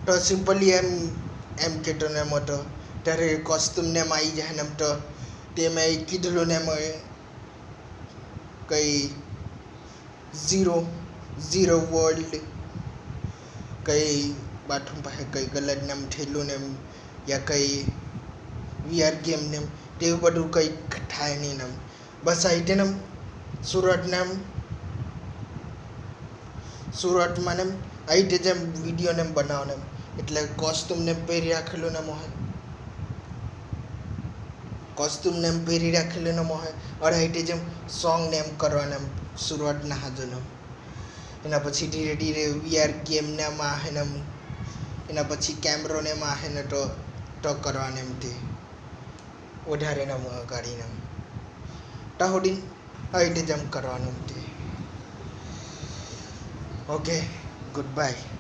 તો સિમ્પલી એમ કહેતો ને એમ હતો ત્યારે કોસ્ટ્યુમ ને એમ આવી જાય ને એમ તો તે મેં કીધેલું ને એમ કંઈ ઝીરો વર્લ્ડ કંઈ બાથરૂમ પાસે કંઈ ગલત ને એમ થયેલું ને એમ યા કંઈ વીઆર ગેમ ને એમ તેવું બધું કંઈ થાય નહીં ને એમ બસ આવી રીતે ને સુરતમાં ને આવી રીતે જેમ વિડીયો ને એમ બનાવને એમ એટલે કોસ્ટ્યુમ ને પહેરી રાખેલું ને હોય કોસ્ટ્યુમ ને એમ પહેરી રાખેલું ને હોય અને આવી રીતે જેમ સોંગ ને એમ કરવાને એમ સુરતના હાજર એના પછી ધીરે ધીરે વીઆર ગેમ ને એમાં આવે ને એના પછી કેમેરો ને એમાં આવે ને તો કરવાને એમ તે વધારે ને કાઢીને તાહોડી આવી રીતે જેમ કરવાનું એમ તે ઓકે ગુડ બાય